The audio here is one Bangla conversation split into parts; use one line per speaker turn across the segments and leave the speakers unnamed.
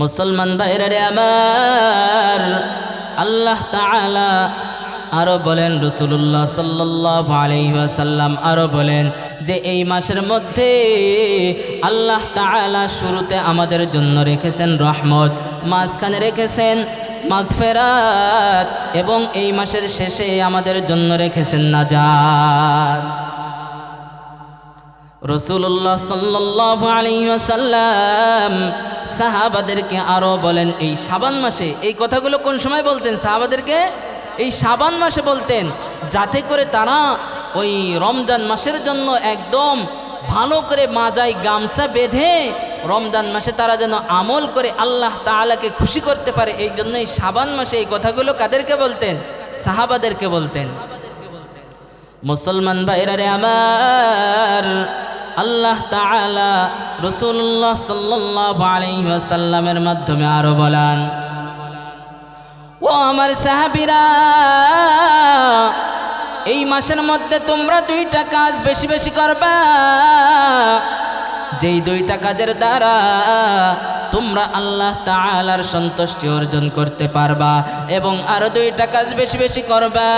মুসলমান ভাইরা রে আমার, আল্লাহ তাআলা আরো বলেন, রাসূলুল্লাহ সাল্লাল্লাহু আলাইহি ওয়াসাল্লাম আরো বলেন যে এই মাসের মধ্যে আল্লাহ তাআলা শুরুতে আমাদের জন্য রেখেছেন রহমত, মাঝখানে রেখেছেন মাগফিরাত এবং এই মাসের শেষে আমাদের জন্য রেখেছেন নাজাত। রাসূলুল্লাহ সাল্লাল্লাহু আলাইহি ওয়াসাল্লাম সাহাবাদেরকে আরো বলেন এই শাবান মাসে, এই কথাগুলো কোন সময় বলতেন সাহাবাদেরকে? এই শাবান মাসে বলতেন, যাতে করে তারা ওই রমজান মাসের জন্য একদম ভালো করে মাজায় গামছা বেঁধে রমজান মাসে তারা যেন আমল করে আল্লাহ তাআলাকে খুশি করতে পারে। এই জন্য এই শাবান মাসে এই কথাগুলো কাদেরকে বলতেন? সাহাবাদেরকে বলতেন। মুসলমান ভাইরা রে আমার, আল্লাহ তাআলা রাসূলুল্লাহ সাল্লাল্লাহু আলাইহি ওয়াসাল্লামের মাধ্যমে আরো বলেন, ও আমার সাহাবীরা, এই মাসের মধ্যে তোমরা দুইটা কাজ বেশি বেশি করবা, যেই দুইটা কাজের দ্বারা তোমরা আল্লাহ তাআলার সন্তুষ্টি অর্জন করতে পারবা, এবং আরো দুইটা কাজ বেশি বেশি করবা,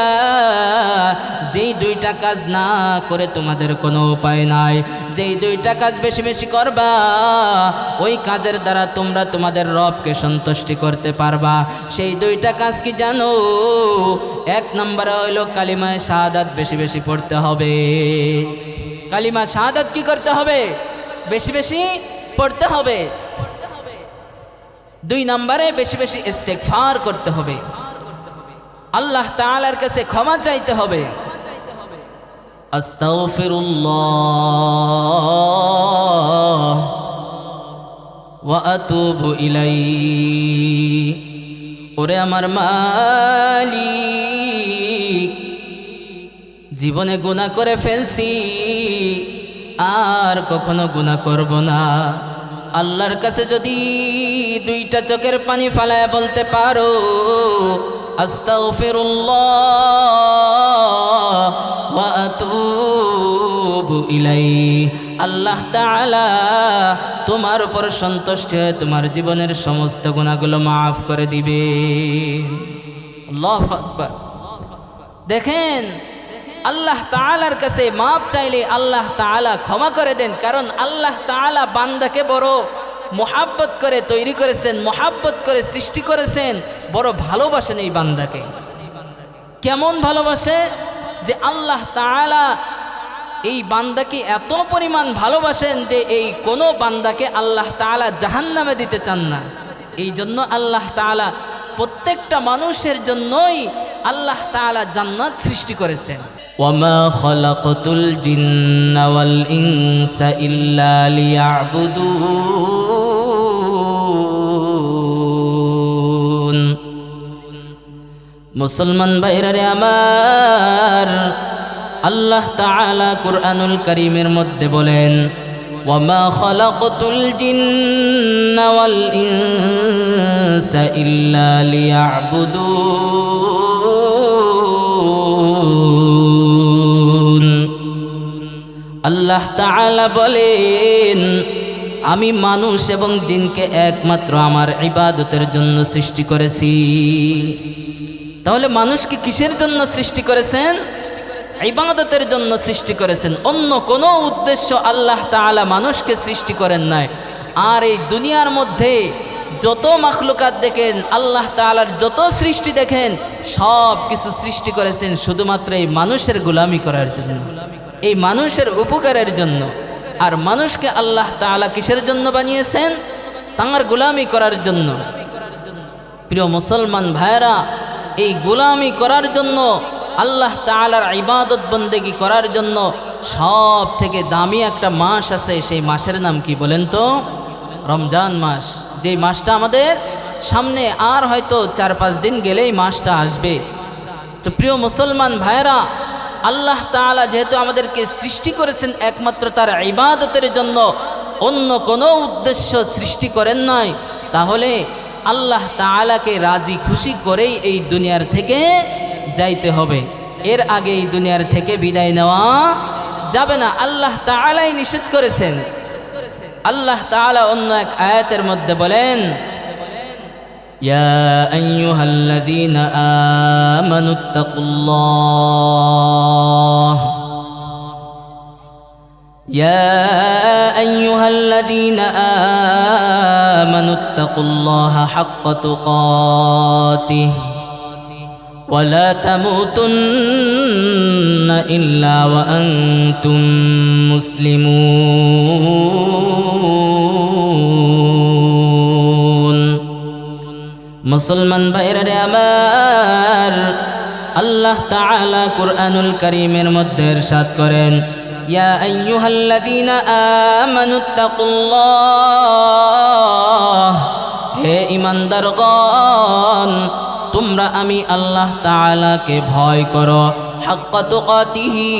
যেই দুইটা কাজ না করে তোমাদের কোনো উপায় নাই। যেই দুইটা কাজ বেশি বেশি করবা, ওই কাজের দ্বারা তোমরা তোমাদের রবকে সন্তুষ্টি করতে পারবা। সেই দুইটা কাজ কি জানো? এক নম্বরে হইল কালিমা শাহাদাত বেশি বেশি পড়তে হবে। কালিমা শাহাদাত কি করতে হবে? বেশি বেশি পড়তে হবে। দুই নম্বরে বেশি বেশি ইস্তেগফার করতে হবে, আল্লাহ তাআলার কাছে ক্ষমা চাইতে হবে। আস্তাগফিরুল্লাহ ওয়া আতুবু ইলাইহি। ওরে আমার মালিক, জীবনে গুনাহ করে ফেলছি, আর কখনো গুনাহ করব না। আল্লাহর কাছে যদি দুইটা চোখের পানি ফালায়া বলতে পারো আস্তাগফিরুল্লাহ ওয়া আতুবু ইলাইহি, আল্লাহ তাআলা তোমার উপর সন্তুষ্ট হয়ে তোমার জীবনের সমস্ত গুনাহগুলো মাফ করে দিবে। আল্লাহু আকবার। দেখেন, আল্লাহ তাআলার কাছে মাপ চাইলে আল্লাহ তাআলা ক্ষমা করে দেন, কারণ আল্লাহ তাআলা বান্দাকে বড় মোহাব্বত করে তৈরি করেছেন, মোহাব্বত করে সৃষ্টি করেছেন, বড় ভালোবাসেন এই বান্দাকে। কেমন ভালোবাসে যে আল্লাহ তাআলা এই বান্দাকে এত পরিমাণ ভালোবাসেন যে এই কোনো বান্দাকে আল্লাহ তাআলা জাহান্নামে দিতে চান না। এই জন্য আল্লাহ তাআলা প্রত্যেকটা মানুষের জন্যই আল্লাহ তাআলা জান্নাত সৃষ্টি করেছেন। ওয়ামা খালাকতুল জিন্না ওয়াল ইনসা ইল্লা লিয়াবুদুন। মুসলমান ভাইরা রে আমার, আল্লাহ তাআলা কুরআনুল কারীমের মধ্যে বলেন, ওয়ামা খালাকতুল জিন্না ওয়াল ইনসা ইল্লা লিয়াবুদুন। আল্লাহ তাআলা বলেন, আমি মানুষ এবং জিনকে একমাত্র আমার ইবাদতের জন্য সৃষ্টি করেছি। তাহলে মানুষকে কিসের জন্য সৃষ্টি করেছেন? ইবাদতের জন্য সৃষ্টি করেছেন, অন্য কোনো উদ্দেশ্য আল্লাহ তাআলা মানুষকে সৃষ্টি করেন নাই। আর এই দুনিয়ার মধ্যে যত মাখলুকাত দেখেন, আল্লাহ তাআলার যত সৃষ্টি দেখেন, সব কিছু সৃষ্টি করেছেন শুধুমাত্র এই মানুষের গোলামি করার জন্য, এই মানুষের উপকারের জন্য। আর মানুষকে আল্লাহ তাআলা কিসের জন্য বানিয়েছেন? তাঁর গোলামি করার জন্য। প্রিয় মুসলমান ভাইরা, এই গোলামি করার জন্য, আল্লাহ তাআলার ইবাদত বন্দেগী করার জন্য সব থেকে দামি একটা মাস আছে। সেই মাসের নাম কি বলেন তো? রমজান মাস। যেই মাসটা আমাদের সামনে আর হয়তো 4-5 দিন গেলেই মাসটা আসবে। তো প্রিয় মুসলমান ভাইরা, আল্লাহ তাআলা যেহেতু আমাদেরকে সৃষ্টি করেছেন একমাত্র তার ইবাদতের জন্য, অন্য কোনো উদ্দেশ্য সৃষ্টি করেন নাই, তাহলে আল্লাহ তাআলাকে রাজি খুশি করেই এই দুনিয়ার থেকে যাইতে হবে। এর আগে এই দুনিয়ার থেকে বিদায় নেওয়া যাবে না। আল্লাহ তাআলাই নিষেধ করেছেন। আল্লাহ তাআলা অন্য এক আয়াতের মধ্যে বলেন, يا أيها الذين آمنوا اتقوا الله يا أيها الذين آمنوا اتقوا الله حق تقاته ولا تموتن إلا وأنتم مسلمون মুসলমান ভাইরা আমার আল্লাহ তাআলা কুরআনুল কারীমের মধ্যে ইরশাদ করেন ইয়া আইয়ুহাল্লাযীনা আমানুত্তাকুল্লাহ হে ঈমানদারগণ তোমরা আমি আল্লাহ তাআলাকে ভয় করো হাক্কা তুকাতিহি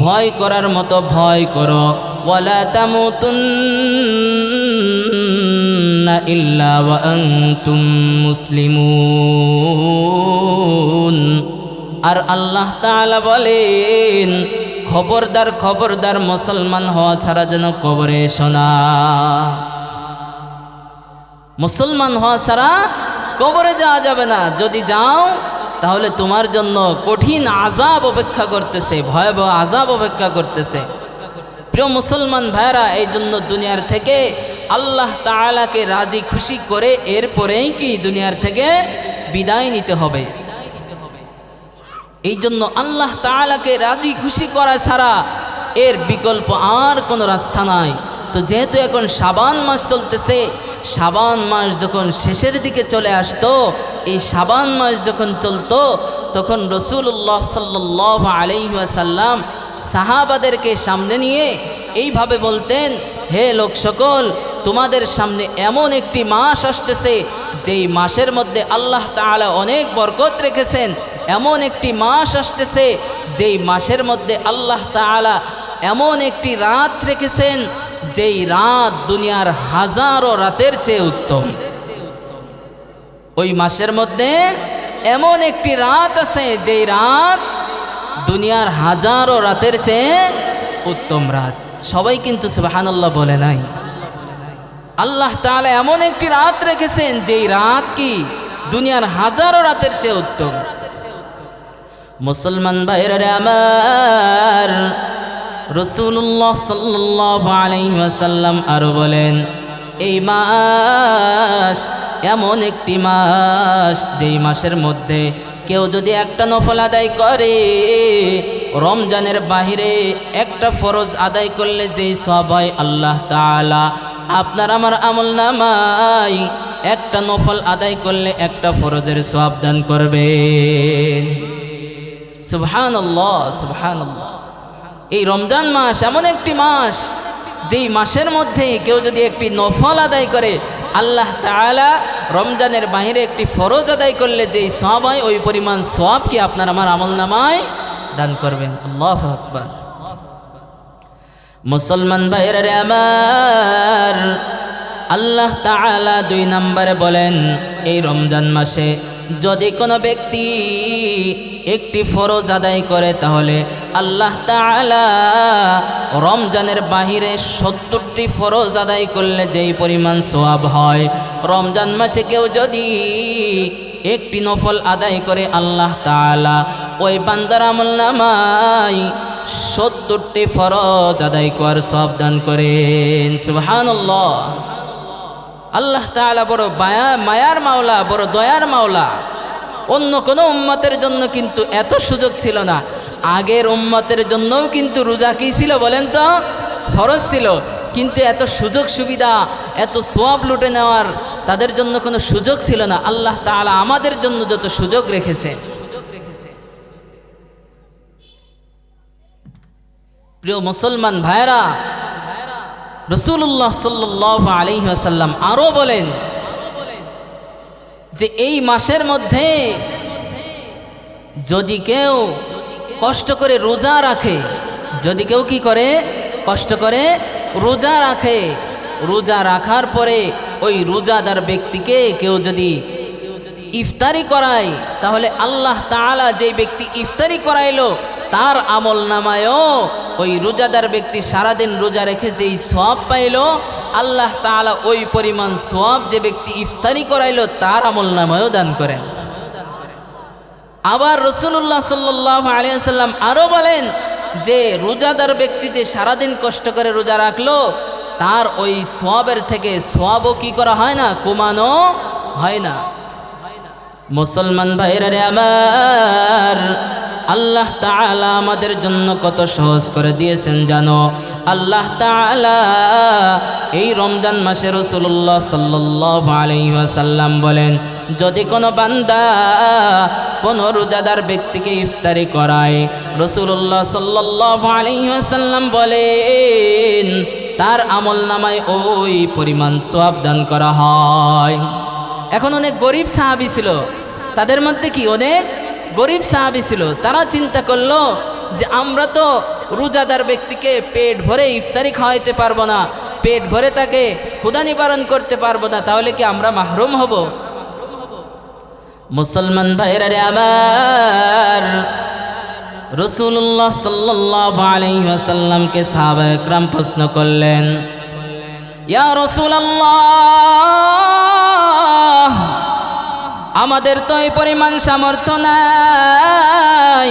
ভয় করার মতো ভয় করো ওয়ালা তামুতুন্না ইল্লা ওয়া আনতুম মুসলিমুন আর আল্লাহ তাআলা বলেন খবরদার খবরদার মুসলমান হওয়া ছাড়া যেন কবরে এসো না মুসলমান হওয়া ছাড়া কবরে যাওয়া যাবে না যদি যাও তাহলে তোমার জন্য কঠিন আযাব অপেক্ষা করতেছে ভয়াবহ আযাব অপেক্ষা করতেছে প্রিয় মুসলমান ভাইরা এই জন্য দুনিয়ার থেকে আল্লাহ তাআলাকে রাজি খুশি করে এরপরেই কি দুনিয়ার থেকে বিদায় নিতে হবে এই জন্য আল্লাহ তাআলাকে রাজি খুশি করা ছাড়া এর বিকল্প আর কোনো রাস্তা নাই তো যেহেতু এখন শাবান মাস চলতেছে শাবান মাস যখন শেষের দিকে চলে আসতো এই শাবান মাস যখন চলতো তখন রাসূলুল্লাহ সাল্লাল্লাহু আলাইহি ওয়াসাল্লাম সাহাবাদেরকে সামনে নিয়ে এইভাবে বলতেন হে লোক সকল তোমাদের সামনে এমন একটি মাস আসতেছে যেই মাসের মধ্যে আল্লাহ তাআলা অনেক বরকত রেখেছেন এমন একটি মাস আসতেছে যেই মাসের মধ্যে আল্লাহ তাআলা এমন একটি রাত রেখেছেন যেই রাত দুনিয়ার হাজারো রাতের চেয়ে উত্তম ওই মাসের মধ্যে এমন একটি রাত আছে যেই রাত দুনিয়ার হাজারো রাতের চেয়ে উত্তম রাত সবাই কিন্তু সুবহানাল্লাহ বলে নাই আল্লাহ তাআলা এমন একটি রাত রেখেছেন যেই রাত কি দুনিয়ার হাজারো রাতের চেয়ে উত্তম মুসলমান ভাইরা আমার রাসূলুল্লাহ সাল্লাল্লাহু আলাইহি ওয়াসাল্লাম আরো বলেন এই মাস এমন একটি মাস যেই মাসের মধ্যে কেউ যদি একটা নফল আদায় করে রমজানের বাহিরে একটা ফরজ আদায় করলে যেই সওয়াব হয় আল্লাহ তাআলা আপনার আমার আমলনামায় একটা নফল আদায় করলে একটা ফরজের সওয়াব দান করবেন সুবহানাল্লাহ সুবহানাল্লাহ এই রমজান মাস এমন একটি মাস যেই মাসের মধ্যে কেউ যদি একটি নফল আদায় করে আল্লাহ তাআলা রমজানের বাহিরে একটি ফরজ আদায় করলে যেই সওয়াব হয় ওই পরিমাণ সওয়াব কি আপনার আমার আমলনামায় দান করবেন আল্লাহু আকবার মুসলমান ভাইরা আমার আল্লাহ তাআলা 2 নম্বরে বলেন এই রমজান মাসে যদি কোনো ব্যক্তি একটি ফরজ আদায় করে তাহলে আল্লাহ তাআলা রমজানের বাহিরে 70টি ফরজ আদায় করলে যেই পরিমাণ সওয়াব হয় রমজান মাসে কেউ যদি একটি নফল আদায় করে আল্লাহ তাআলা ওই বান্দার আমলনামায় 70টি ফরজ আদায় করার সওয়াব দান করেন সুবহানাল্লাহ আল্লাহ তাআলা বড় মায়ার মাওলা বড় দয়ার মাওলা অন্য কোনো উম্মতের জন্য কিন্তু এত সুযোগ ছিল না আগের উম্মতের জন্যও কিন্তু রোজা কি ছিল বলেন তো ফরজ ছিল কিন্তু এত সুযোগ সুবিধা এত সওয়াব লুটে নেওয়ার তাদের জন্য কোনো সুযোগ ছিল না আল্লাহ তাআলা আমাদের জন্য যত সুযোগ রেখেছেন প্রিয় মুসলমান ভাইরা রাসূলুল্লাহ সাল্লাল্লাহু আলাইহি ওয়াসাল্লাম আরো বলেন যে এই মাসের মধ্যে যদি কেউ কষ্ট করে রোজা রাখে যদি কেউ কি করে কষ্ট করে রোজা রাখে রোজা রাখার পরে ওই রোজাদার ব্যক্তিকে কেউ যদি ইফতারি করায় তাহলে আল্লাহ তাআলা যেই ব্যক্তি ইফতারি করাইলো তার আমলনামায়ও ওই রোজাদার ব্যক্তি সারাদিন রোজা রেখে যেই সওয়াব পাইল, আল্লাহ তাআলা ওই পরিমাণ সওয়াব যে ব্যক্তি ইফতারি করাইলো তার আমলনামায়ও দান করেন। আবার রাসূলুল্লাহ সাল্লাল্লাহু আলাইহি ওয়াসাল্লাম আরও বলেন যে রোজাদার ব্যক্তি যে সারাদিন কষ্ট করে রোজা রাখলো তার ওই সওয়াবের থেকে সওয়াবও কি করা হয় না, কমানো হয় না। মুসলমান ভাইরা রে আমার, আল্লাহ তাআলা আমাদের জন্য কত সহজ করে দিয়েছেন জানো। আল্লাহ তাআলা এই রমজান মাসে রাসূলুল্লাহ সাল্লাল্লাহু আলাইহি ওয়াসাল্লাম বলেন, যদি কোনো বান্দা কোনো রোজাদার ব্যক্তিকে ইফতারি করায়, রাসূলুল্লাহ সাল্লাল্লাহু আলাইহি ওয়াসাল্লাম বলেন তার আমলনামায় ওই পরিমাণ সওয়াব দান করা হয়। এখন অনেক গরিব সাহাবী ছিল, তাদের মধ্যে কি অনেক গরিব সাহাবী ছিল, তারা চিন্তা করলো যে আমরা তো রোজাদার ব্যক্তিকে পেট ভরে ইফতারি খাওয়াইতে পারবো না, পেট ভরে তাকে ক্ষুধা নিবারণ করতে পারবো না, তাহলে কি আমরা মাহরুম হব? মুসলমান ভাইরা রে আমার, রাসূলুল্লাহ সাল্লাল্লাহু আলাইহি ওয়াসাল্লামকে সাহাবা একরাম প্রশ্ন করলেন, ইয়া রাসূলুল্লাহ, আমাদের তো এই পরিমাণ সামর্থ্য নাই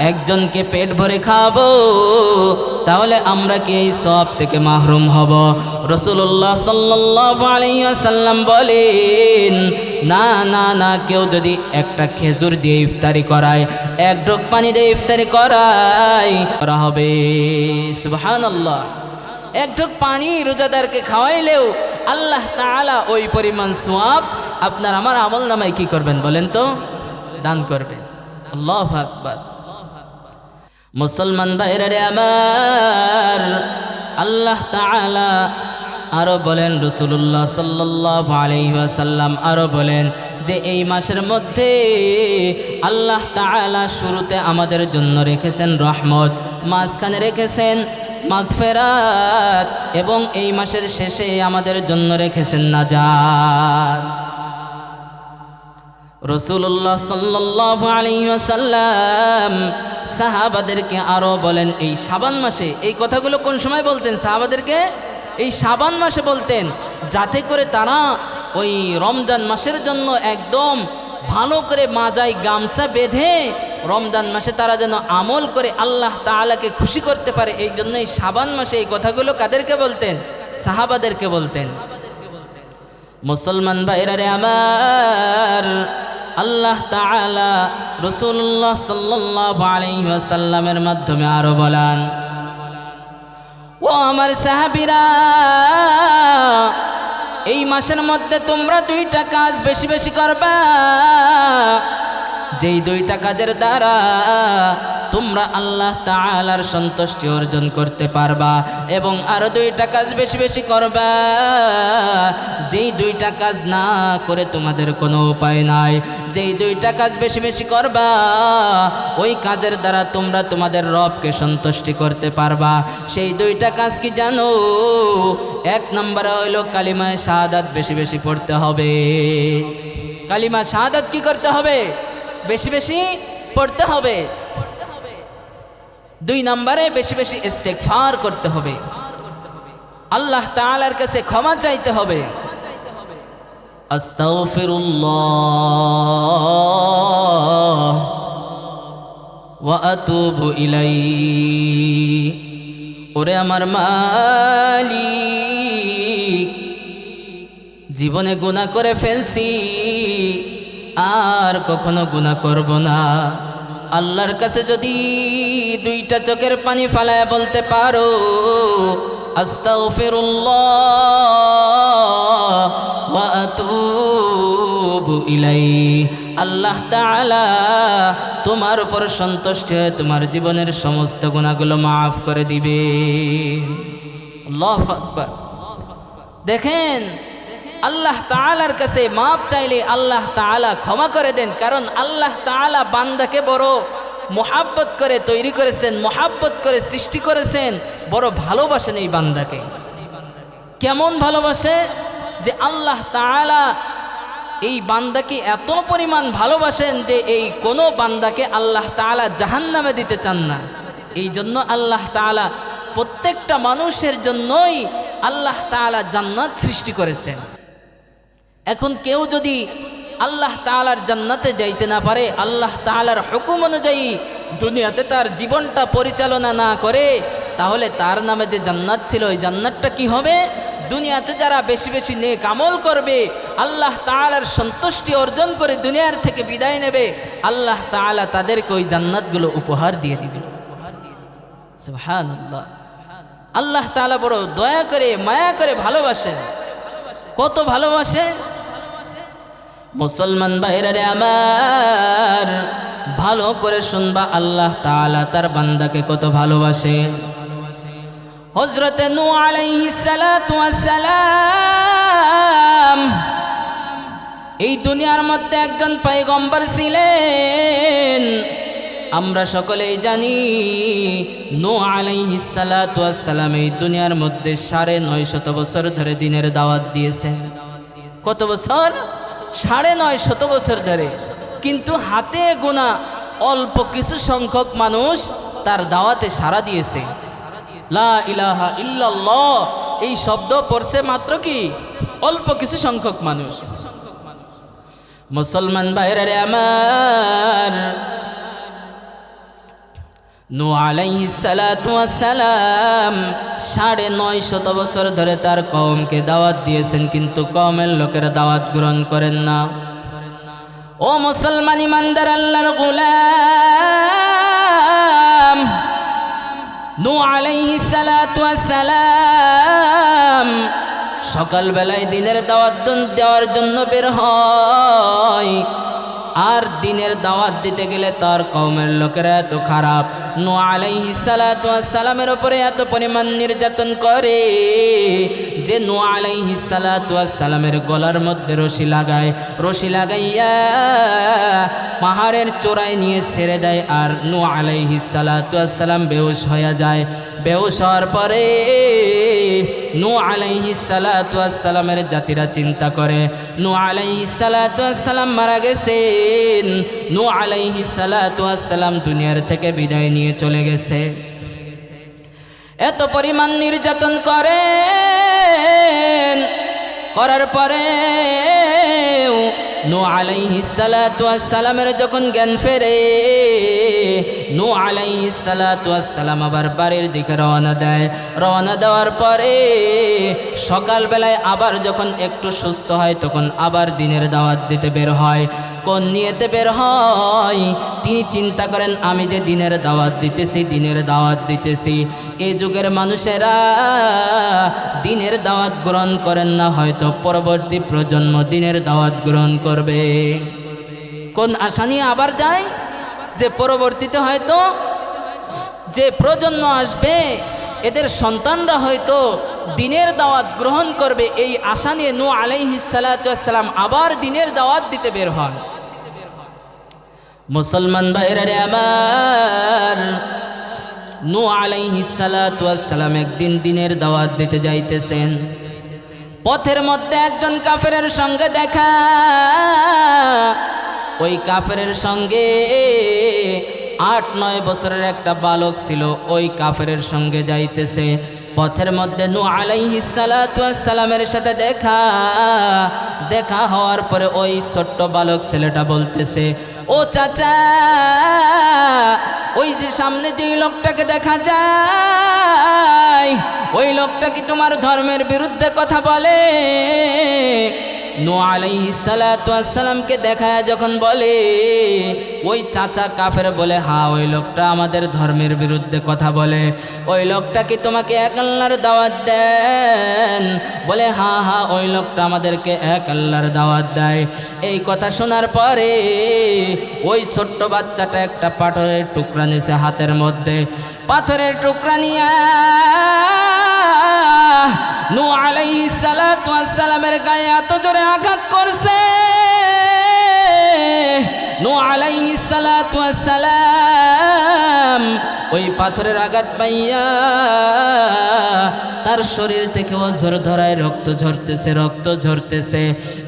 একজনকে পেট ভরে খাবো, তাহলে আমরা কি এই সওয়াব থেকে মাহরুম হব? রাসূলুল্লাহ সাল্লাল্লাহু আলাইহি ওয়াসাল্লাম বলেন, না না না, কেউ যদি একটা খেজুর দিয়ে ইফতারি করায়, এক ঢোক পানি দিয়ে ইফতারি করা হবে। সুবহানাল্লাহ, এক ঢোক পানি রোজাদারকে খাওয়াইলেও আল্লাহ তাআলা ওই পরিমাণ সওয়াব আপনার আমার আমলনামায় কি করবেন বলেন তো? দান করবেন। আল্লাহু আকবার। মুসলমান ভাইরা রে আমার, আল্লাহ তাআলা আরো বলেন, রাসূলুল্লাহ সাল্লাল্লাহু আলাইহি ওয়াসাল্লাম আরো বলেন যে এই মাসের মধ্যে আল্লাহ তাআলা শুরুতে আমাদের জন্য রেখেছেন রহমত, মাঝখানে রেখেছেন মাগফিরাত এবং এই মাসের শেষে আমাদের জন্য রেখেছেন নাজাত। রাসূলুল্লাহ সাল্লাল্লাহু আলাইহি ওয়াসাল্লাম সাহাবাদেরকে আরো বলেন, এই শাবান মাসে, এই কথাগুলো কোন সময় বলতেন সাহাবাদেরকে? এই শাবান মাসে বলতেন, যাতে করে তারা ওই রমজান মাসের জন্য একদম ভালো করে মাজায় গামছা বেঁধে রমজান মাসে তারা যেন আমল করে আল্লাহ তাআলাকে খুশি করতে পারে। এই জন্য এই শাবান মাসে এই কথাগুলো কাদেরকে বলতেন? সাহাবাদেরকে বলতেন। মুসলমান ভাইরা রে আমার, আল্লাহ তাআলা রাসূলুল্লাহ সাল্লাল্লাহু আলাইহি ওয়াসাল্লামের মাধ্যমে আরো বলেন, ও আমার সাহাবীরা, এই মাসের মধ্যে তোমরা দুইটা কাজ বেশি বেশি করবা, যেই দুইটা কাজের দ্বারা তোমরা আল্লাহ তাআলার সন্তুষ্টি অর্জন করতে পারবা, এবং আরো দুইটা কাজ বেশি বেশি করবা, যেই দুইটা কাজ না করে তোমাদের কোনো উপায় নাই। যেই দুইটা কাজ বেশি বেশি করবা, ওই কাজের দ্বারা তোমরা তোমাদের রবকে সন্তুষ্টি করতে পারবা। সেই দুইটা কাজ কি জানো? এক নম্বরে হইল কালিমা শাহাদাত বেশি বেশি পড়তে হবে। কালিমা শাহাদাত কি করতে হবে? বেশি বেশি পড়তে হবে। দুই নম্বরে বেশি বেশি ইস্তেগফার করতে হবে, আল্লাহ তাআলার কাছে ক্ষমা চাইতে হবে। আস্তাগফিরুল্লাহ ওয়া আতুবু ইলাইহি। ওরে আমার মালিক, জীবনে গুনাহ করে ফেলছি, আর কখনো গুনাহ করব না। আল্লাহর কাছে যদি দুইটা চোখের পানি ফালায় বলতে পারো আস্তাগফিরুল্লাহ ওয়া আতুবু ইলাইহি, আল্লাহ তাআলা তোমার উপর সন্তুষ্ট হয়ে তোমার জীবনের সমস্ত গুনাহগুলো মাফ করে দিবে। আল্লাহু আকবার। দেখেন, আল্লাহ তাআলার কাছে মাপ চাইলে আল্লাহ তাআলা ক্ষমা করে দেন, কারণ আল্লাহ তাআলা বান্দাকে বড় মোহাব্বত করে তৈরি করেছেন, মোহাব্বত করে সৃষ্টি করেছেন, বড় ভালোবাসেন এই বান্দাকে। কেমন ভালোবাসে? যে আল্লাহ তাআলা এই বান্দাকে এত পরিমাণ ভালোবাসেন যে এই কোনো বান্দাকে আল্লাহ তাআলা জাহান্নামে দিতে চান না। এই জন্য আল্লাহ তাআলা প্রত্যেকটা মানুষের জন্যই আল্লাহ তাআলা জান্নাত সৃষ্টি করেছেন। এখন কেউ যদি আল্লাহ তাআলার জান্নাতে যাইতে না পারে, আল্লাহ তাআলার হুকুম অনুযায়ী দুনিয়াতে তার জীবনটা পরিচালনা না করে, তাহলে তার নামে যে জান্নাত ছিল ওই জান্নাতটা কি হবে? দুনিয়াতে যারা বেশি বেশি নেক আমল করবে, আল্লাহ তাআলার সন্তুষ্টি অর্জন করে দুনিয়ার থেকে বিদায় নেবে, আল্লাহ তাআলা তাদেরকে ওই জান্নাতগুলো উপহার দিয়ে দিবে। সুবহানাল্লাহ। আল্লাহ তাআলা বড় দয়া করে মায়া করে ভালোবাসেন। কত ভালোবাসে মুসলমান ভাইরা রে আমার, ভালো করে শুনবা, আল্লাহ তাআলা তার বান্দাকে কত ভালোবাসে। হযরতে নূহ আলাইহিস সালাতু ওয়াস সালাম এই দুনিয়ার মধ্যে একজন পয়গম্বর ছিলেন। আমরা সকলেই জানি নূহ আলাইহিস সালাতু ওয়াস সালাম এই দুনিয়ার মধ্যে ৯৫০ বছর ধরে দ্বীনের দাওয়াত দিয়েছেন। কত বছর? ৯৫০ বছর ধরে। কিন্তু হাতে গোনা অল্প কিছু সংখ্যক মানুষ তার দাওয়াতে সাড়া দিয়েছে। লা ইলাহা ইল্লাল্লাহ এই শব্দ পড়ছে মাত্র কি অল্প কিছু সংখ্যক মানুষ। মুসলমান ভাইরা রে আমার, নূহ আলাইহিস সালাতু ওয়াস সালাম ৯৫০ বছর ধরে তার কওমকে দাওয়াত দিয়েছেন, কিন্তু কওমের লোকেরা দাওয়াত গ্রহণ করেন না। ও মুসলমান ইমানদার আল্লাহর গোলাম, নূহ আলাইহিস সালাতু ওয়াস সালাম সকালবেলায় দ্বীনের দাওয়াত দেওয়ার জন্য বের হয়। আর দ্বীনের দাওয়াত দিতে গেলে তার কওমের লোকেরা এত খারাপ, নূহ আলাইহিস সালাতু ওয়াস সালামের উপরে এত পরিমাণ নির্যাতন করে যে নূহ আলাইহিস সালাতু ওয়াস সালামের গলার মধ্যে রশি লাগায়, রশি লাগাইয়া পাহাড়ের চূড়ায় নিয়ে ছেড়ে দেয়। আর নূহ আলাইহিস সালাতু ওয়াস সালাম বেহুশ হয়ে যায়। বেহুশ হওয়ার পরে নূহ আলাইহিস সালাতু ওয়াস সালামের জাতিরা চিন্তা করে নূহ আলাইহিস সালাতু ওয়াস সালাম মারা গেছেন, নূহ আলাইহিস সালাতু ওয়াস সালাম দুনিয়ার থেকে বিদায় নিয়ে চলে গেছে। এত পরিমাণ নির্যাতন করার পরে নূহ আলাইহিস সালাতু ওয়াস সালামের যখন জ্ঞান ফেরে, নূহ আলাইহিস সালাতু ওয়াস সালাম আবার বাড়ির দিকে রওনা দেয়। রওনা দেওয়ার পরে সকালবেলায় আবার যখন একটু সুস্থ হয়, তখন আবার দ্বীনের দাওয়াত দিতে বের হয়। কোন নিয়তে বের হয়? তিনি চিন্তা করেন, আমি যে দ্বীনের দাওয়াত দিতেছি, এই যুগের মানুষেরা দ্বীনের দাওয়াত গ্রহণ করেন না, হয়তো পরবর্তী প্রজন্ম দ্বীনের দাওয়াত গ্রহণ করবে। কোন আশা নিয়ে আবার যায়? যে পরবর্তীতে হয়তো যে প্রজন্ম আসবে এদের সন্তানরা হয়তো দ্বীনের দাওয়াত গ্রহণ করবে। এই আশা নিয়ে নূহ আলাইহিস সালাতু ওয়াস সালাম আবার দ্বীনের দাওয়াত দিতে বের হন। মুসলমান ভাইরা রে আমার, নূহ আলাইহিস সালাতু ওয়াস সালাম একদিন দ্বীনের দাওয়াত দিতে যাইতেছেন। পথের মধ্যে একজন কাফেরের সঙ্গে দেখা। ওই কাফেরের সঙ্গে ৮-৯ বছরের একটা বালক ছিল, ওই কাফেরের সঙ্গে যাইতেছে। পথের মধ্যে নূহ আলাইহিস সালাতু ওয়াস সালামের সাথে দেখা হওয়ার পরে ওই ছোট্ট বালক ছেলেটা বলতেছে, ও চাচা, ওই যে সামনে যেই লোকটাকে দেখা যায়, ওই লোকটা কি তোমার ধর্মের বিরুদ্ধে কথা বলে? নূহ আলাইহিস সালাতু ওয়াস সালামকে দেখায় যখন বলে, ওই চাচা কাফের বলে, হ্যাঁ ওই লোকটা আমাদের ধর্মের বিরুদ্ধে কথা বলে। ওই লোকটা কি তোমাকে এক আল্লাহর দাওয়াত দেন? বলে, হ্যাঁ হ্যাঁ ওই লোকটা আমাদেরকে এক আল্লাহর দাওয়াত দেয়। এই কথা শোনার পরে ওই ছোট্ট বাচ্চাটা একটা পাথরের টুকরা নিয়েছে হাতের মধ্যে। পাথরের টুকরা নিয়ে নূহ আলাইহিস সালাতু ওয়াস সালামের গায়ে এত জোরে আঘাত করছে, নূহ আলাইহিস সালাতু ওয়াস সালাম ওই পাথরের আঘাত পাইয়া তার শরীর থেকে অঝর ধরায় রক্ত ঝরতেছে।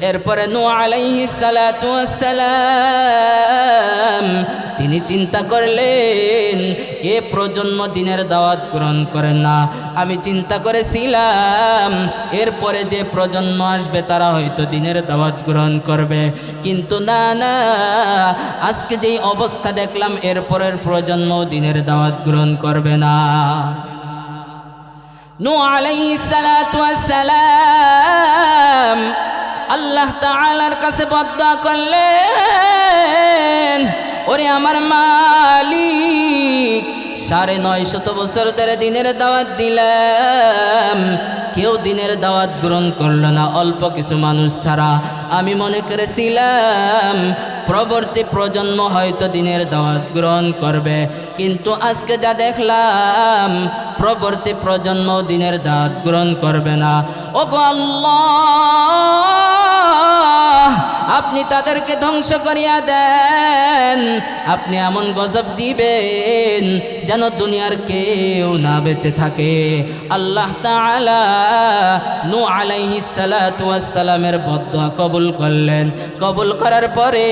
এরপরে নূহ আলাইহিস সালাতু ওয়াস সালাম তিনি চিন্তা করলেন এ প্রজন্ম দিনের দাওয়াত গ্রহণ করে না। আমি চিন্তা করেছিলাম এরপরে যে প্রজন্ম আসবে তারা হয়তো দিনের দাওয়াত গ্রহণ করবে, কিন্তু না, আজকে যেই অবস্থা দেখলাম এরপরের প্রজন্ম দিনের দাওয়াত গ্রহণ করবে না। নূহ আলাইহিস সালাতু ওয়াস সালাম আল্লাহ তাআলার কাছে বদদুআ করলেন, ওরে আমার মালিক, 950 বছর ধরে দিনের দাওয়াত দিলাম, কেউ দিনের দাওয়াত গ্রহণ করলো না, অল্প কিছু মানুষ ছাড়া। আমি মনে করেছিলাম পরবর্তী প্রজন্ম হয়তো দিনের দাওয়াত গ্রহণ করবে, কিন্তু আজকে যা দেখলাম পরবর্তী প্রজন্ম দিনের দাওয়াত গ্রহণ করবে না। ওগো আল্লাহ, আপনি তাদেরকে ধ্বংস করিয়া দেন, আপনি এমন গজব দিবেন যেন দুনিয়ার কেউ না বেঁচে থাকে। আল্লাহ তাআলা নূহ আলাইহিস সালাতু ওয়াস সালামের বদদুআ কবুল করলেন। কবুল করার পরে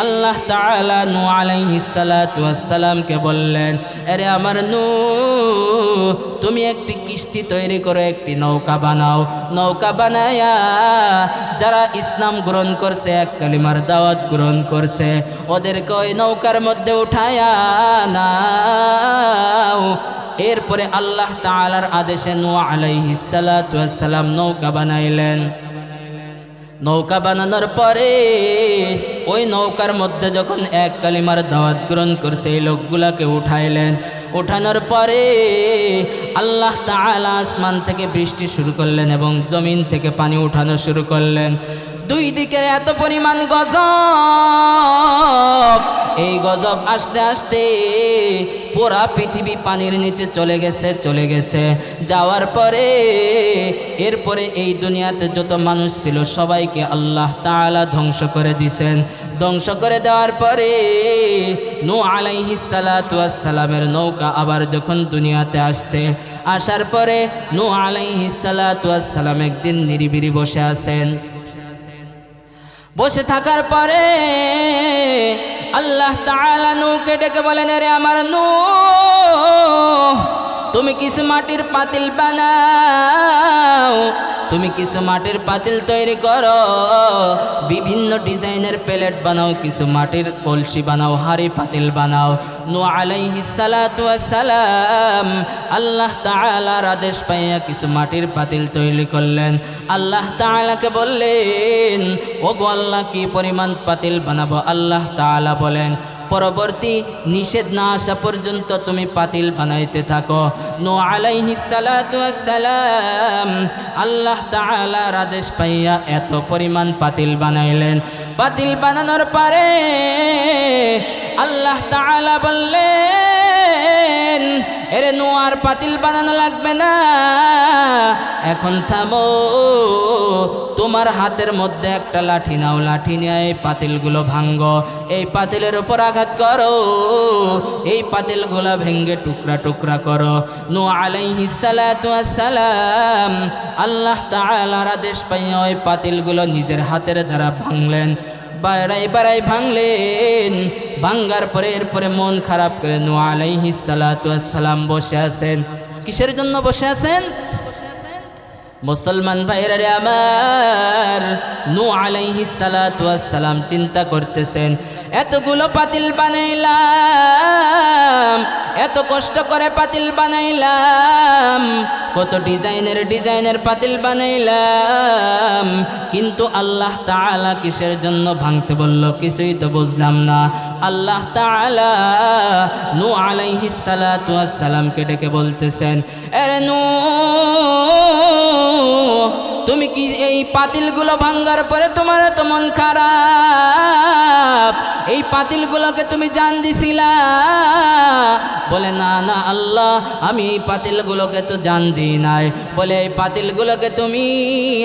আল্লাহ তাআলা নূহ আলাইহিস সালাতু ওয়াস সালামকে বললেন, আরে আমার নূহ, তুমি একটি কিস্তি তৈরি করো, একটি নৌকা বানাও। নৌকা বানায়া যারা ইসলাম গ্রহণ করছে, এক কালিমার দাওয়াত গ্রহণ করছে, ওদেরকে ওই নৌকার মধ্যে উঠায়া নাও। এরপরে আল্লাহ তাআলার আদেশে নূহ আলাইহিস সালাতু ওয়াস সালাম নৌকা বানাইলেন। নৌকা বানানোর পরে ওই নৌকার মধ্যে যখন এক কালিমার দাওয়াত গ্রহণ করছে এই লোকগুলাকে উঠাইলেন। উঠানোর পরে আল্লাহ তাআলা আসমান থেকে বৃষ্টি শুরু করলেন এবং জমিন থেকে পানি উঠানো শুরু করলেন। দুই দিকে এত পরিমাণ গজব, এই গজব আস্তে আস্তে পুরা পৃথিবী পানির নিচে চলে গেছে। যাওয়ার পরে এরপরে এই দুনিয়াতে যত মানুষ ছিল সবাইকে আল্লাহ তাআলা ধ্বংস করে দিয়েছেন। ধ্বংস করে দেওয়ার পরে নূহ আলাইহিস সালাতু ওয়াস সালামের নৌকা আবার যখন দুনিয়াতে আসছে, আসার পরে নূহ আলাইহিস সালাতু ওয়াস সালাম একদিন নিরিবিলি বসে আছেন। বসে থাকার পরে আল্লাহ তাআলা নূহকে ডেকে বলেন, আরে আমার নূহ, তুমি কিছু মাটির পাতিল বানাও, তুমি কিছু মাটির পাতিল তৈরি করো, বিভিন্ন ডিজাইনের প্লেট বানাও, কিছু মাটির কলসি বানাও, হাড়ি পাতিল বানাও। নূহ আলাইহিস সালাতু ওয়াস সালাম আল্লাহ তাআলার আদেশ পাইয়া কিছু মাটির পাতিল তৈরি করলেন। আল্লাহ তাআলাকে বললেন, ওগো আল্লাহ, কি পরিমাণ পাতিল বানাবো? আল্লাহ তাআলা বলেন, পরবর্তী নিষেধ না আসা পর্যন্ত তুমি পাতিল বানাইতে থাকো। নূহ আলাইহিস সালাতু ওয়াস সালাম আল্লাহ তাআলার আদেশ পাইয়া এত পরিমাণ পাতিল বানাইলেন। পাতিল বানানোর পরে আল্লাহ তাআলা বললেন, এরে নূহ, আর পাতিল বানানো লাগবে না, এখন থামো, তোমার হাতের মধ্যে একটা লাঠি নাও, লাঠি নিয়ে এই পাতিলগুলো ভাঙ্গো, এই পাতিলের উপর আঘাত করো, এই পাতিলগুলো ভেঙ্গে টুকরা টুকরা করো। নূহ আলাইহিস সালাতু ওয়াস সালাম আল্লাহ তাআলার আদেশ পাইয়া ওই পাতিলগুলো নিজের হাতের দ্বারা ভাঙলেন, বাড়াই ভাঙলেন। ভাঙ্গার পরে এরপরে মন খারাপ করে নূহ আলাইহিস সালাতু ওয়াস সালাম বসে আছেন। কিসের জন্য বসে আছেন? মুসলমান ভাইরা রে আমার, নূহ আলাইহিস সালাতু ওয়াস সালাম চিন্তা করতেছেন, এতগুলো পাতিল বানাইলাম, এত কষ্ট করে পাতিল বানাইলাম, কত ডিজাইনের পাতিল বানাইলাম, কিন্তু আল্লাহ তাআলা কিসের জন্য ভাঙতে বলল কিছুই তো বুঝলাম না। আল্লাহ তাআলা নূহ আলাইহিস সালাতু ওয়াস সালামকে ডেকে বলতেছেন, আরে নূহ, তুমি কি এই পাতিলগুলো ভাঙ্গার পরে তোমার এত মন খারাপ? এই পাতিলগুলোকে তুমি জান দিছিলা? বলে না না আল্লাহ, আমি এই পাতিলগুলোকে তো জান দিই নাই। বলে এই পাতিলগুলোকে তুমি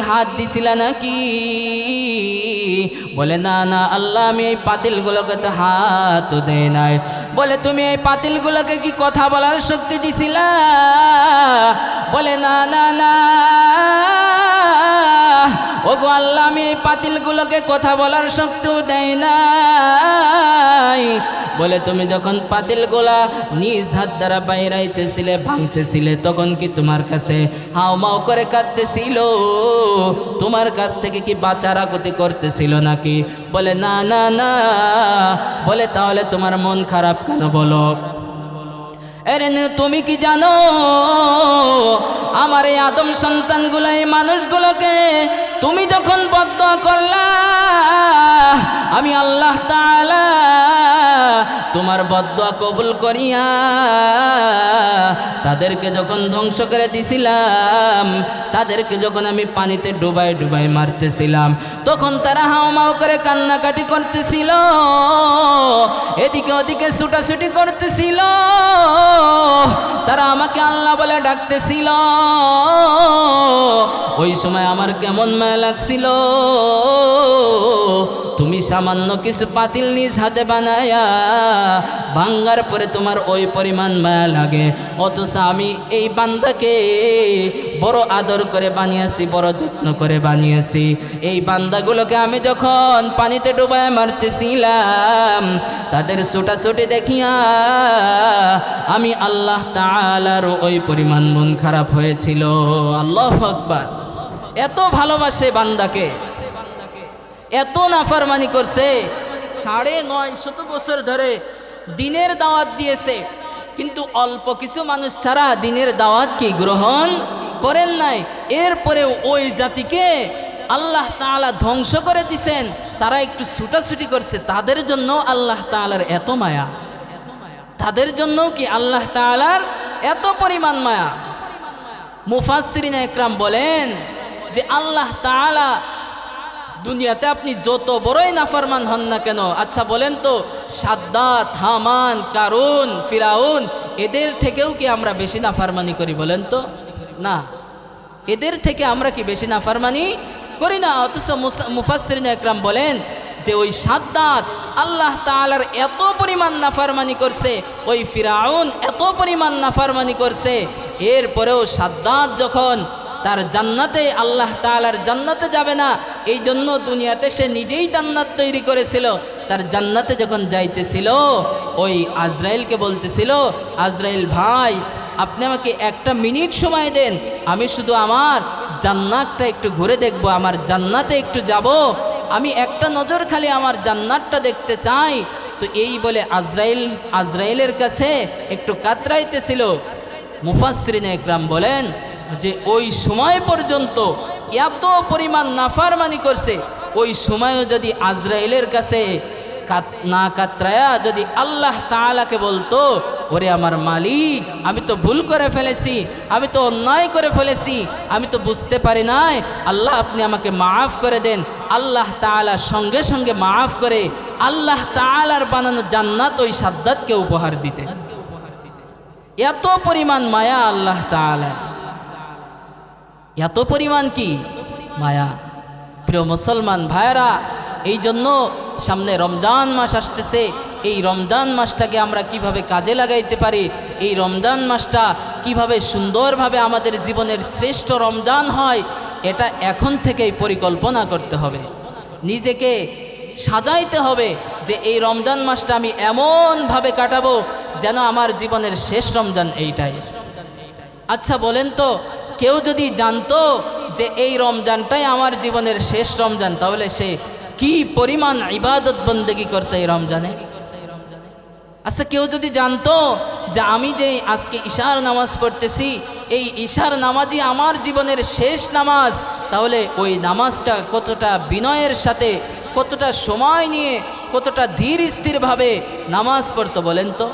হাত দিছিলা নাকি? বলে না না আল্লাহ, আমি এই পাতিলগুলোকে তো হাত দেই নাই। বলে তুমি এই পাতিলগুলোকে কি কথা বলার শক্তি দিছিলা? বলে না না না ওগো আল্লাহ, আমি এই পাতিলগুলোকে কথা বলার শক্তিও দেয় নাই। বলে তুমি যখন পাতিলগুলা নিজ হাত দ্বারা বাইরাইতেছিলে, ভাঙতেছিলে, তখন কি তোমার কাছে হাওমাও করে কাঁদতেছিল? তোমার কাছ থেকে কি বাঁচার আকুতি করতেছিল নাকি? বলে না না না। বলে তাহলে তোমার মন খারাপ কেন বলো? আরে তুমি কি জানো আমার এই আদম সন্তানগুলো, এই মানুষগুলোকে তুমি যখন বদদুয়া করলা, আমি আল্লাহ তাআলা তোমার বদদুয়া কবুল করিয়া তাদেরকে যখন ধ্বংস করে দিছিলাম, তাদেরকে যখন আমি পানিতে ডুবাই ডুবাই মারতেছিলাম, তখন তারা হাওমাও করে কান্নাকাটি করতেছিল, এদিকে ওদিকে ছুটাছুটি করতেছিল, তারা আমাকে আল্লাহ বলে ডাকতেছিল। ওই সময় আমার কেমন মায়া লাগছিল। তুমি সামান্য কিছু পাতিল নিজ হাতে বানায়া ভাঙ্গার পরে তোমার ওই পরিমাণ মায়া লাগে, অথচ আমি এই বান্দাকে বড় আদর করে বানিয়েছি, বড় যত্ন করে বানিয়েছি। এই বান্দাগুলোকে আমি যখন পানিতে ডুবায় মারতেছিলাম, তাদের ছোটাছুটি দেখিয়া আমি আল্লাহ তাআলার ওই পরিমাণ মন খারাপ হয়েছিল। আল্লাহু আকবার। এত ভালোবাসে বান্দাকে, এত নাফরমানি করছে, 950 বছর ধরে দিনের দাওয়াত দিয়েছে, কিন্তু অল্প কিছু মানুষ ছাড়া দিনের দাওয়াত কি গ্রহণ করেন নাই। এরপরে ওই জাতিকে আল্লাহ তাআলা ধ্বংস করে দিছেন, তারা একটু ছুটাছুটি করছে, তাদের জন্য আল্লাহ তাআলার এত মায়া, তাদের জন্য কি আল্লাহ তাআলার এত পরিমাণ মায়া। মুফাসসিরিনে ইকরাম বলেন যে আল্লাহ তাআলা দুনিয়াতে আপনি যত বড়ই নাফরমান হন না কেন, আচ্ছা বলেন তো সাদ্দাত, হামান, কারুন, ফিরাউন, এদের থেকেও কি আমরা বেশি নাফরমানি করি? বলেন তো না, এদের থেকে আমরা কি বেশি নাফরমানি করি না? অথচ মুফাসসিরিনে ইকরাম বলেন যে ওই সাদ্দাত আল্লাহ তাআলার এত পরিমাণ নাফরমানি করছে, ওই ফিরাউন এত পরিমাণ নাফরমানি করছে, এরপরেও সাদ্দাত যখন তার জান্নাতে, আল্লাহ তাআলার জান্নাতে যাবে না, এই জন্য দুনিয়াতে সে নিজেই জান্নাত তৈরি করেছিল, তার জান্নাতে যখন যাইতেছিল ওই আজরাইলকে বলতেছিল, আজরাইল ভাই আপনি আমাকে একটা মিনিট সময় দেন, আমি শুধু আমার জান্নাতটা একটু ঘুরে দেখব, আমার জান্নাতে একটু যাব, আমি একটা নজর খালি আমার জান্নাতটা দেখতে চাই। তো এই বলে আজরাইলের কাছে একটু কাতরাইতেছিল। মুফাসসিরিনে ইকরাম বলেন যে ওই সময় পর্যন্ত এত পরিমাণ নাফরমানি করছে, ওই সময়ও যদি আজরাইলের কাছে না কাতরায়া যদি আল্লাহ তাআলাকে বলতো, ওরে আমার মালিক আমি তো ভুল করে ফেলেছি, আমি তো অন্যায় করে ফেলেছি, আমি তো বুঝতে পারি নাই, আল্লাহ আপনি আমাকে মাফ করে দেন, আল্লাহ তাআলা সঙ্গে সঙ্গে মাফ করে আল্লাহ তাআলার বানানো জান্নাত ওই সাদ্দাতকে উপহার দিতে। এত পরিমাণ মায়া আল্লাহ তাআলা, এত পরিমাণ কি মায়া। প্রিয় মুসলমান ভাইরা, এই জন্য সামনে রমজান মাস আসতেছে, এই রমজান মাসটাকে আমরা কিভাবে কাজে লাগাইতে পারি, এই রমজান মাসটা কিভাবে সুন্দরভাবে আমাদের জীবনের শ্রেষ্ঠ রমজান হয়, এটা এখন থেকেই পরিকল্পনা করতে হবে, নিজেকে সাজাইতে হবে যে এই রমজান মাসটা আমি এমনভাবে কাটাবো যেন আমার জীবনের শেষ রমজান এইটাই। আচ্ছা বলেন তো, কেউ যদি জানতো যে এই রমজানটাই আমার জীবনের শেষ রমজান, তাহলে সে কি পরিমাণ ইবাদত বন্দেগী করতে এই রমজানে? আচ্ছা কেউ যদি জানতো যে আমি যে আজকে ইশার নামাজ পড়তেছি, এই ইশার নামাজই আমার জীবনের শেষ নামাজ, তাহলে ওই নামাজটা কতটা বিনয়ের সাথে, কতটা সময় নিয়ে, কতটা ধীর স্থিরভাবে নামাজ পড়তো বলেন তো।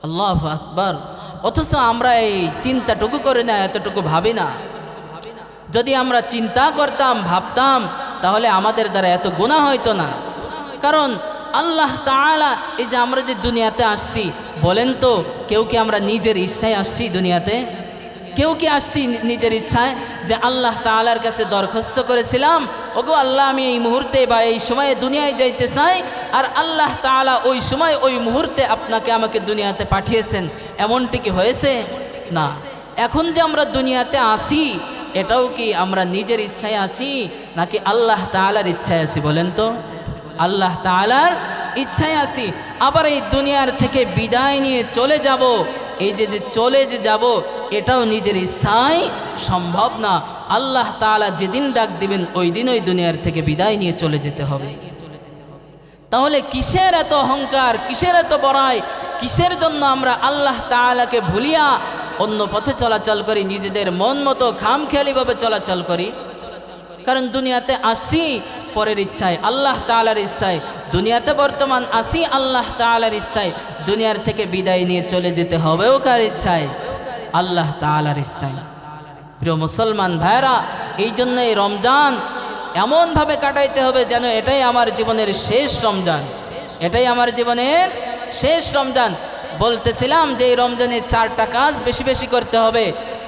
আল্লাহু আকবার। অথচ আমরা এই চিন্তাটুকু করি না, এতটুকু ভাবি না যদি আমরা চিন্তা করতাম, ভাবতাম, তাহলে আমাদের দ্বারা এত গুনাহ হইতো না। কারণ আল্লাহ তাআলা, এই যে আমরা যে দুনিয়াতে আসছি, বলেন তো কেউ কি আমরা নিজের ইচ্ছায় আসছি দুনিয়াতে? কেউ কি আসছি নিজের ইচ্ছায়? যে আল্লাহ তাআলার কাছে দরখাস্ত করেছিলাম, ওগো আল্লাহ আমি এই মুহূর্তে বা এই সময়ে দুনিয়ায় যাইতে চাই, আর আল্লাহ তাআলা ওই সময় ওই মুহূর্তে আপনাকে আমাকে দুনিয়াতে পাঠিয়েছেন, এমনটি কি হয়েছে? না। এখন যে আমরা দুনিয়াতে আসি, এটাও কি আমরা নিজের ইচ্ছায় আসি নাকি আল্লাহ তাআলার ইচ্ছায় আসি? বলেন তো। আল্লাহ তাআলার ইচ্ছায় আসি। আবার এই দুনিয়ার থেকে বিদায় নিয়ে চলে যাব, এই যে চলে যাব, এটাও নিজের ইচ্ছায় সম্ভব না। আল্লাহ তাআলা যেদিন ডাক দিবেন ওই দিন ওই দুনিয়ার থেকে বিদায় নিয়ে চলে যেতে হবে। তাহলে কিসের এত অহংকার, কিসের এত বড়াই, কিসের জন্য আমরা আল্লাহ তাআলাকে ভুলিয়া অন্য পথে চলাচল করি, নিজেদের মন মতো খামখেয়ালিভাবে চলাচল করি? কারণ দুনিয়াতে আসি পরের ইচ্ছায়, আল্লাহ তাআলার ইচ্ছায়। দুনিয়াতে বর্তমান আসি আল্লাহ তাআলার ইচ্ছায়, দুনিয়ার থেকে বিদায় নিয়ে চলে যেতে হবেও কার ইচ্ছায়? আল্লাহ তাআলার ইচ্ছায়। প্রিয় মুসলমান ভাইরা, এই জন্য এই রমজান এমনভাবে কাটাইতে হবে যেন এটাই আমার জীবনের শেষ রমজান, এটাই আমার জীবনের শেষ রমজান। বলতেছিলাম যে এই রমজানে 4টা কাজ বেশি বেশি করতে হবে,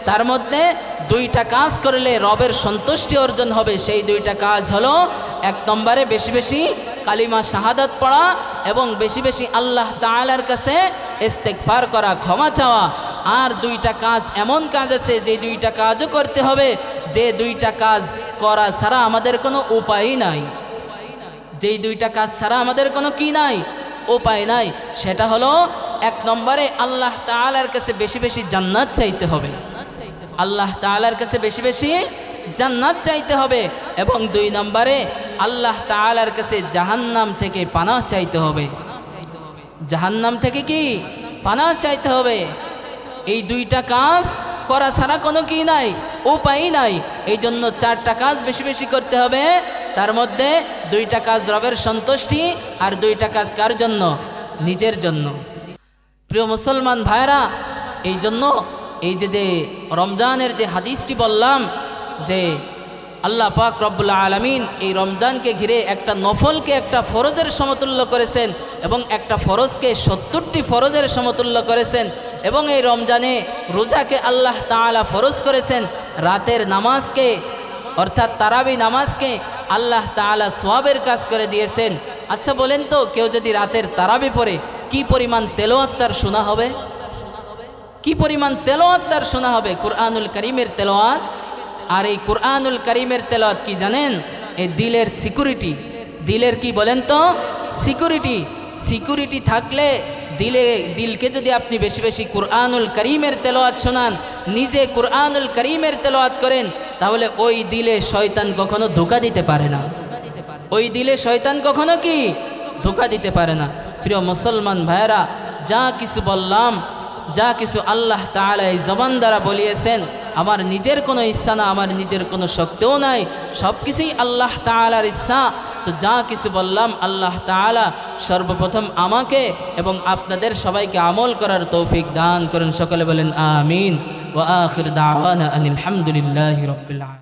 তার মধ্যে 2টা কাজ করলে রবের সন্তুষ্টি অর্জন হবে। সেই 2টা কাজ হলো, 1 নম্বরে বেশি বেশি কালিমা শাহাদাত পড়া এবং বেশি বেশি আল্লাহ তাআলার কাছে ইস্তেগফার করা, ক্ষমা চাওয়া। আর 2টা কাজ, এমন কাজ আছে যে 2টা কাজও করতে হবে, যে 2টা কাজ করা ছাড়া আমাদের কোনো উপায় নাই। যেই 2টা কাজ ছাড়া আমাদের কোনো কি নাই, উপায় নাই। সেটা হলো, 1 নম্বরে আল্লাহ তাআলার কাছে বেশি বেশি জান্নাত চাইতে হবে, আল্লাহ তাআলার কাছে বেশি বেশি জান্নাত চাইতে হবে। এবং 2 নম্বরে আল্লাহ তাআলার কাছে জাহান্নাম থেকে পানাহ চাইতে হবে। জাহান্নাম থেকে কি? পানাহ চাইতে হবে। এই 2টা কাজ করা ছাড়া কোনো কি নাই, উপায় নাই। এই জন্য 4টা কাজ বেশি বেশি করতে হবে, তার মধ্যে 2টা কাজ রবের সন্তুষ্টি, আর 2টা কাজ কার জন্য? নিজের জন্য। প্রিয় মুসলমান ভাইরা, এই জন্য এই যে রমজানের যে হাদিসটি বললাম, যে আল্লাহ পাক রব্বুল আলামিন এই রমজানকে ঘিরে একটা নফলকে একটা ফরজের সমতুল্য করেছেন, এবং একটা ফরজকে 70টি ফরজের সমতুল্য করেছেন। এবং এই রমজানে রোজাকে আল্লাহ তাআলা ফরজ করেছেন, রাতের নামাজকে অর্থাৎ তারাবি নামাজকে আল্লাহ তাআলা সওয়াবের কাজ করে দিয়েছেন। আচ্ছা বলেন তো, কেউ যদি রাতের তারাবি পড়ে, কি পরিমাণ তেলাওয়াত তার শোনা হবে? কি পরিমাণ তেলাওয়াত তার শোনা হবে? কুরআনুল কারীমের তেলাওয়াত। আর এই কুরআনুল কারীমের তেলাওয়াত কি জানেন? এই দিলের সিকিউরিটি। দিলের কি বলেন তো? সিকিউরিটি। সিকিউরিটি থাকলে দিলকে যদি আপনি বেশি বেশি কুরআনুল কারীমের তেলাওয়াত শোনান, নিজে কুরআনুল কারীমের তেলাওয়াত করেন, তাহলে ওই দিলে শয়তান কখনো ধোঁকা দিতে পারে না। ওই দিলে শয়তান কখনো কি ধোঁকা দিতে পারে না। প্রিয় মুসলমান ভাইরা, যা কিছু বললাম, যা কিছু আল্লাহ তাআলা এই জবান দ্বারা বলিয়েছেন, আমার নিজের কোনো ইচ্ছা না, আমার নিজের কোনো শক্তিও নাই, সব কিছুই আল্লাহ তাআলার ইচ্ছা। তো যা কিছু বললাম, আল্লাহ তাআলা সর্বপ্রথম আমাকে এবং আপনাদের সবাইকে আমল করার তৌফিক দান করেন। সকলে বলেন আমিন। ওয়া আখির দাওয়ানা আনিল হামদুলিল্লাহি রাব্বিল আলামিন।